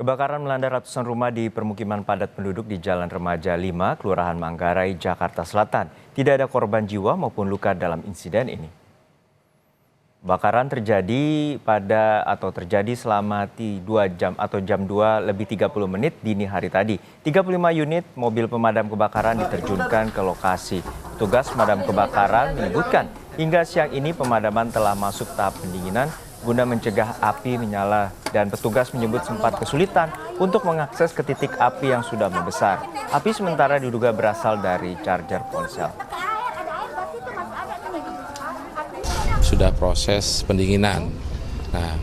Kebakaran melanda ratusan rumah di permukiman padat penduduk di Jalan Remaja 5, Kelurahan Manggarai, Jakarta Selatan. Tidak ada korban jiwa maupun luka dalam insiden ini. Kebakaran terjadi selama 2 jam atau jam 2 lebih 30 menit dini hari tadi. 35 unit mobil pemadam kebakaran diterjunkan ke lokasi. Petugas pemadam kebakaran menyebutkan hingga siang ini pemadaman telah masuk tahap pendinginan guna mencegah api menyala, dan petugas menyebut sempat kesulitan untuk mengakses ke titik api yang sudah membesar. Api sementara diduga berasal dari charger ponsel. Sudah proses pendinginan. Nah,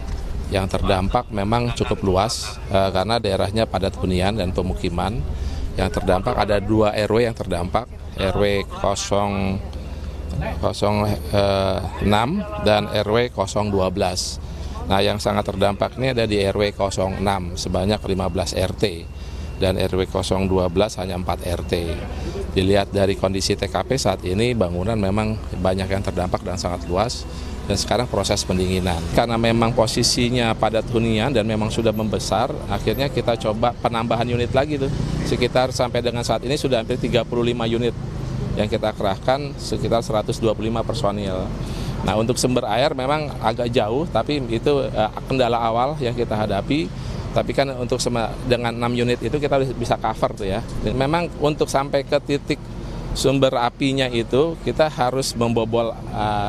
yang terdampak memang cukup luas karena daerahnya padat hunian dan pemukiman. Yang terdampak ada 2 RW yang terdampak, RW 006 dan RW 012. Nah, yang sangat terdampak ini ada di RW 06 sebanyak 15 RT dan RW 012 hanya 4 RT. Dilihat dari kondisi TKP saat ini, bangunan memang banyak yang terdampak dan sangat luas, dan sekarang proses pendinginan. Karena memang posisinya padat hunian dan memang sudah membesar, akhirnya kita coba penambahan unit lagi tuh. Sekitar sampai dengan saat ini sudah hampir 35 unit yang kita kerahkan, sekitar 125 personil. Nah, untuk sumber air memang agak jauh, tapi itu kendala awal yang kita hadapi. Tapi kan untuk dengan 6 unit itu kita bisa cover tuh ya. Dan memang untuk sampai ke titik sumber apinya itu kita harus membobol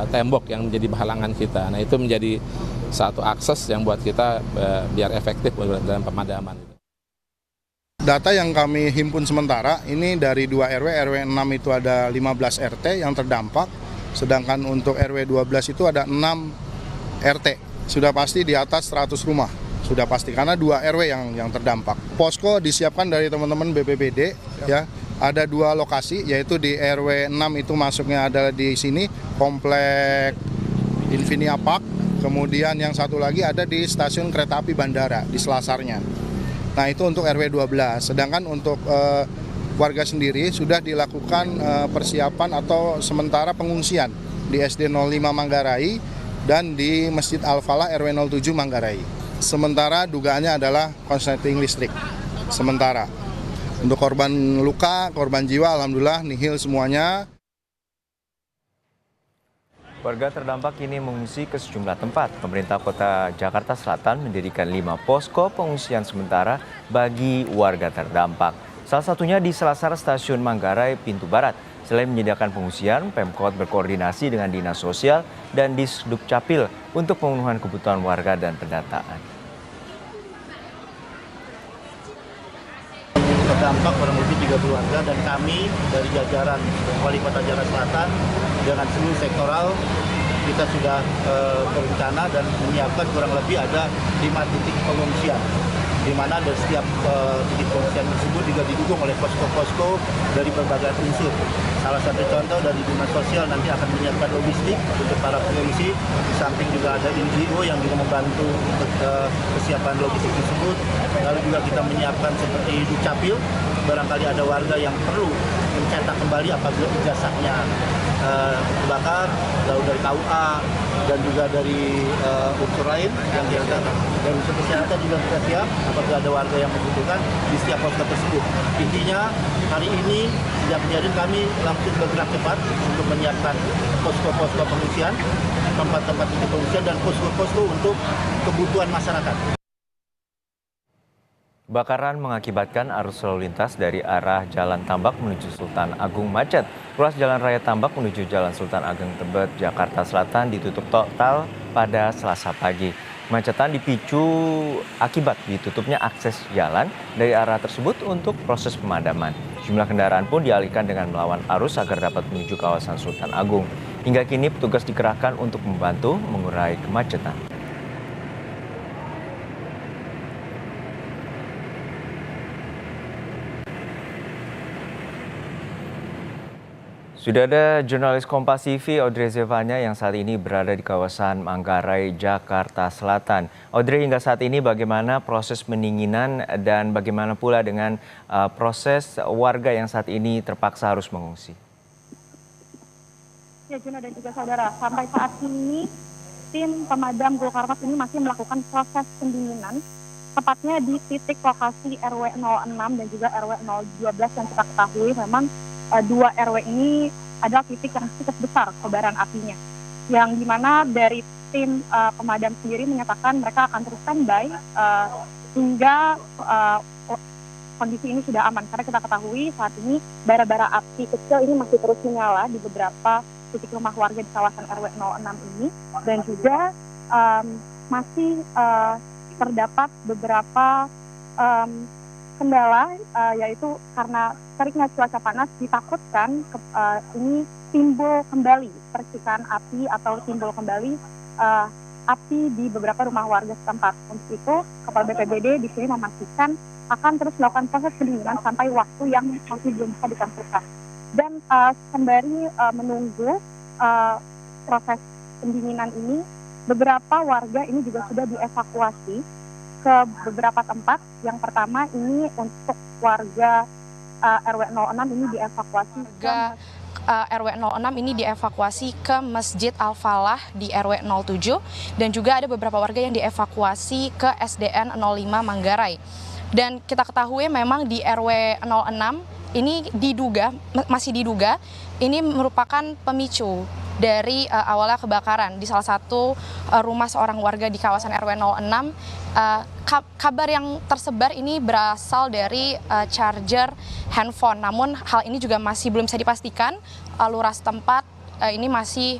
tembok yang menjadi halangan kita. Nah, itu menjadi satu akses yang buat kita biar efektif dalam pemadaman. Data yang kami himpun sementara ini dari 2 RW, RW 6 itu ada 15 RT yang terdampak, sedangkan untuk RW 12 itu ada 6 RT. Sudah pasti di atas 100 rumah, sudah pasti karena 2 RW yang terdampak. Posko disiapkan dari teman-teman BPBD ya. Ada 2 lokasi, yaitu di RW 6 itu masuknya adalah di sini Komplek Infinia Park, kemudian yang satu lagi ada di stasiun kereta api bandara di selasarnya. Nah, itu untuk RW 12, sedangkan untuk warga sendiri sudah dilakukan persiapan atau sementara pengungsian di SD 05 Manggarai dan di Masjid Al-Falah RW 07 Manggarai. Sementara dugaannya adalah konsleting listrik, sementara. Untuk korban luka, korban jiwa, alhamdulillah nihil semuanya. Warga terdampak kini mengungsi ke sejumlah tempat. Pemerintah Kota Jakarta Selatan mendirikan 5 posko pengungsian sementara bagi warga terdampak. Salah satunya di selasar Stasiun Manggarai Pintu Barat. Selain menyediakan pengungsian, Pemkot berkoordinasi dengan Dinas Sosial dan Disdukcapil untuk pemenuhan kebutuhan warga dan pendataan. Terdampak kurang lebih 30 warga, dan kami dari jajaran Wali Kota Jakarta Selatan dengan seluruh sektoral kita sudah berencana dan menyiapkan kurang lebih ada 5 titik pengungsian, di mana dari setiap titik pengungsian tersebut juga didukung oleh posko-posko dari berbagai unsur. Salah satu contoh dari Dinas Sosial nanti akan menyiapkan logistik untuk para pengungsi, di samping juga ada NGO yang juga membantu untuk kesiapan logistik tersebut. Lalu juga kita menyiapkan seperti Dukcapil, barangkali ada warga yang perlu mencetak kembali apabila ijazahnya terbakar, lalu dari KUA dan juga dari unsur lain yang diangkat. Dan unsur kesehatan juga kita siap apabila ada warga yang membutuhkan di setiap posko tersebut. Intinya hari ini sejak kejadian kami langsung bergerak cepat untuk menyiapkan posko-posko pengungsian, tempat-tempat titik pengungsian dan posko-posko untuk kebutuhan masyarakat. Kebakaran mengakibatkan arus lalu lintas dari arah Jalan Tambak menuju Sultan Agung macet. Ruas Jalan Raya Tambak menuju Jalan Sultan Agung Tebet, Jakarta Selatan ditutup total pada Selasa pagi. Kemacetan dipicu akibat ditutupnya akses jalan dari arah tersebut untuk proses pemadaman. Jumlah kendaraan pun dialihkan dengan melawan arus agar dapat menuju kawasan Sultan Agung. Hingga kini petugas dikerahkan untuk membantu mengurai kemacetan. Sudah ada jurnalis Kompas TV Audrey Zevanya yang saat ini berada di kawasan Manggarai, Jakarta Selatan. Audrey, hingga saat ini bagaimana proses pendinginan dan bagaimana pula dengan proses warga yang saat ini terpaksa harus mengungsi? Ya, Juno dan juga saudara, sampai saat ini tim pemadam Gulkarmat ini masih melakukan proses pendinginan tepatnya di titik lokasi RW 06 dan juga RW 012 yang kita ketahui memang dua RW ini adalah titik yang cukup besar kobaran apinya. Yang dimana dari tim pemadam sendiri menyatakan mereka akan terus standby hingga kondisi ini sudah aman. Karena kita ketahui saat ini bara-bara api kecil ini masih terus menyala di beberapa titik rumah warga di kawasan RW 06 ini. Dan juga masih terdapat beberapa kendala, yaitu karena teriknya cuaca panas ditakutkan ini timbul kembali percikan api atau timbul kembali api di beberapa rumah warga setempat. Untuk itu, Kepala BPBD di sini memastikan akan terus melakukan proses pendinginan sampai waktu yang masih belum bisa ditentukan. Dan sembari menunggu proses pendinginan ini, beberapa warga ini juga sudah dievakuasi ke beberapa tempat. Yang pertama ini untuk warga RW 06 ini dievakuasi RW 06 ini dievakuasi ke Masjid Al-Falah di RW 07 dan juga ada beberapa warga yang dievakuasi ke SDN 05 Manggarai. Dan kita ketahui memang di RW 06 ini masih diduga ini merupakan pemicu dari awalnya kebakaran di salah satu rumah seorang warga di kawasan RW 06. Kabar yang tersebar ini berasal dari charger handphone, namun hal ini juga masih belum bisa dipastikan. Lurah setempat ini masih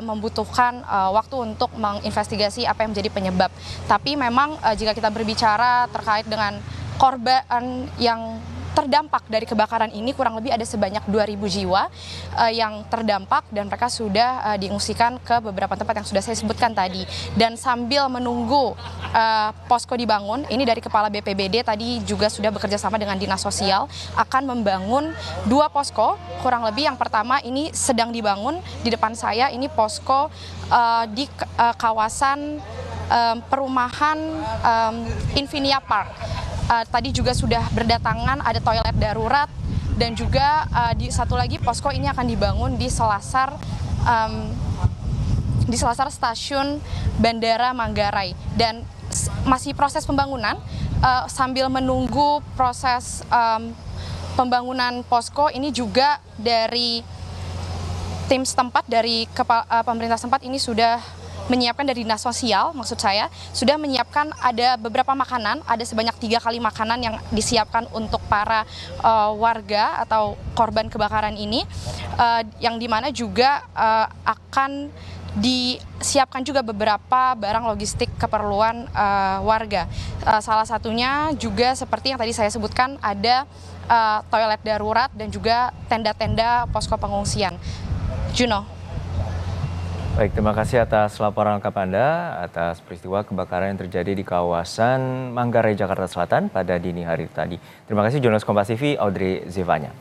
membutuhkan waktu untuk menginvestigasi apa yang menjadi penyebab. Tapi memang jika kita berbicara terkait dengan korban yang terdampak dari kebakaran ini, kurang lebih ada sebanyak 2.000 jiwa yang terdampak dan mereka sudah diungsikan ke beberapa tempat yang sudah saya sebutkan tadi. Dan sambil menunggu posko dibangun, ini dari Kepala BPBD tadi juga sudah bekerja sama dengan Dinas Sosial akan membangun 2 posko, kurang lebih yang pertama ini sedang dibangun di depan saya, ini posko di kawasan perumahan Infinia Park. Tadi juga sudah berdatangan, ada toilet darurat dan juga di satu lagi posko ini akan dibangun di selasar stasiun Bandara Manggarai. Dan masih proses pembangunan, sambil menunggu proses pembangunan posko ini juga dari tim setempat, dari pemerintah setempat ini sudah menyiapkan, dari Dinas Sosial maksud saya, sudah menyiapkan ada beberapa makanan, ada sebanyak 3 kali makanan yang disiapkan untuk para warga atau korban kebakaran ini, yang dimana juga akan disiapkan juga beberapa barang logistik keperluan warga. Salah satunya juga seperti yang tadi saya sebutkan, ada toilet darurat dan juga tenda-tenda posko pengungsian. Juno. Baik, terima kasih atas laporan lengkap Anda atas peristiwa kebakaran yang terjadi di kawasan Manggarai, Jakarta Selatan pada dini hari tadi. Terima kasih jurnalis Kompas TV Audrey Zivanya.